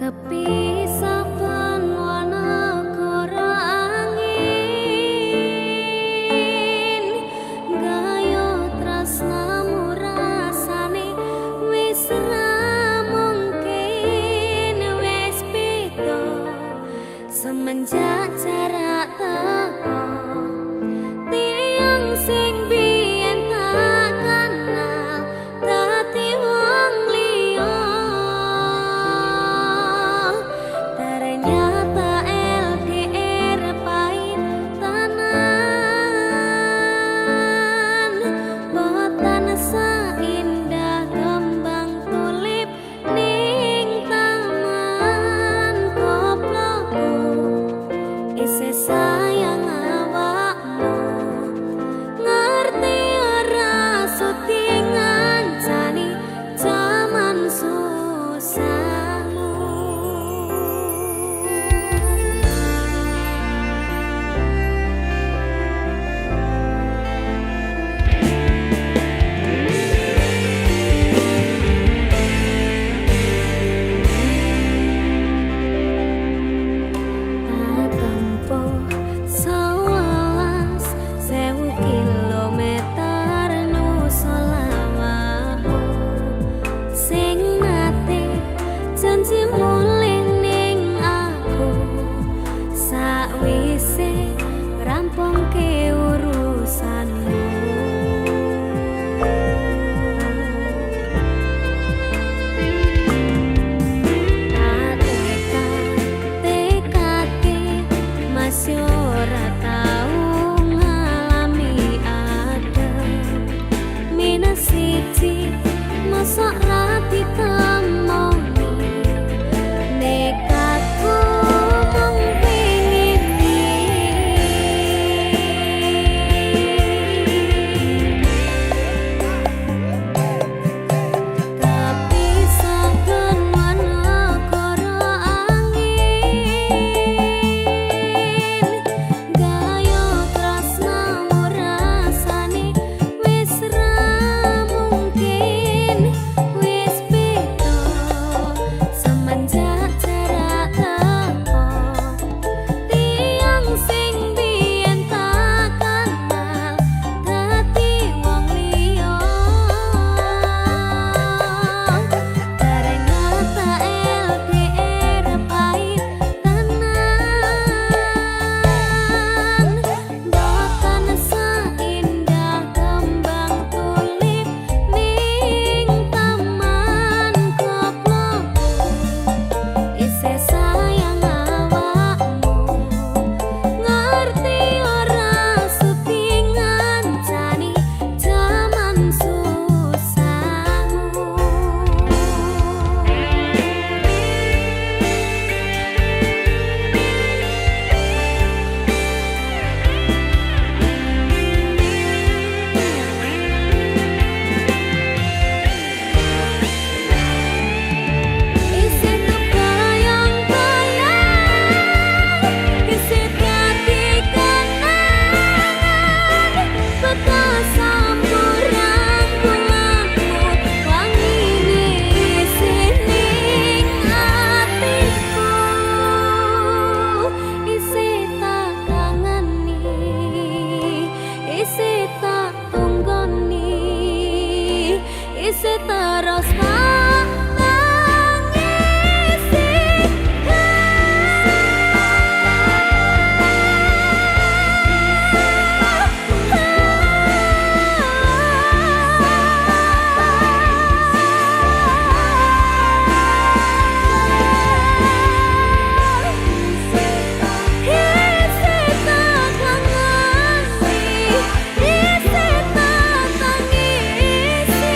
Kepisahan wanagara angin, gayo tresnamu rasane wis ra mungkin, wis beda semenjak jarak teko. Tiang sing biyen tak kenal dadi wong liya. Ternyata LDR pahit tenan, boten seindah kembang tulip ning taman. Goblokku isih sayang awakmu, ngerti ora suti ngancani jaman susahmu. Tak tempuh 11.000 kilometer nusa lawakmu, sing nate janji mulih ning aku sakwise rampungke urusanmu. Tekadke masih ora tau ngalami adem, minus siji mosok ra ditemoni. Nekatku mung pengin kepisahan wanagara angin, gayo tresnamu rasane wis ra mungkin, wis beda semenjak jarak teko. Tiang sing biyen tak kenal dadi wong liya. Ternyata LDR pahit tenan, boten seindah kembang tulip ning taman. Goblokku isih sayang awakmu, ngerti ora suti ngancani jaman susahmu. Isih kebayang-bayang, isih dadi kenangan, bekas sampuran kulakmu, wangine isih ning atiku, isih tak kangeni, isih tak tunggoni, isih terus tak tangisi. Isih tak kangeni, isih tak tangisi.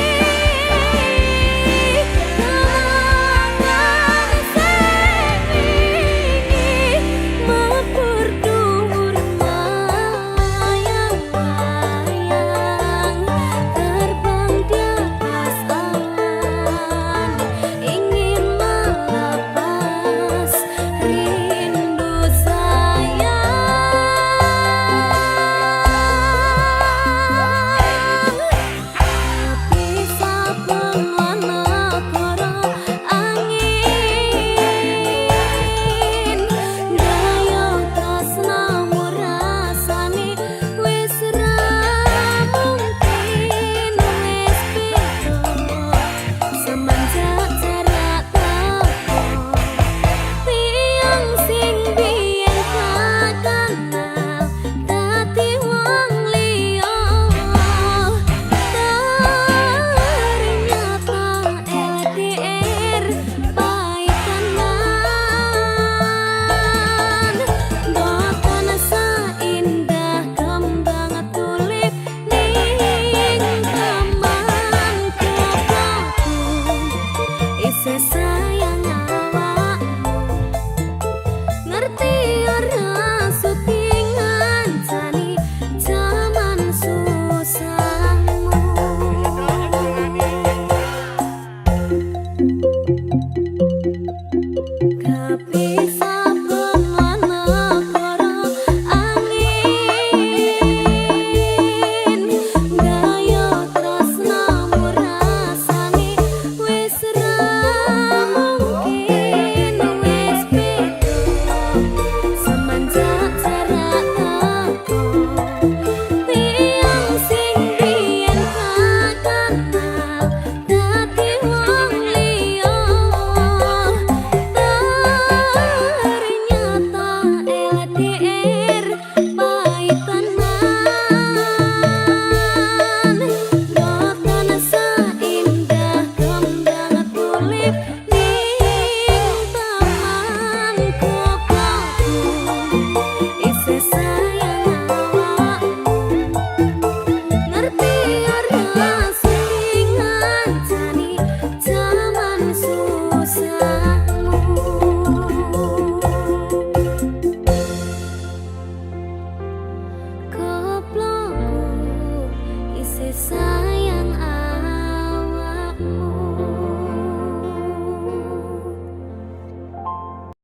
sa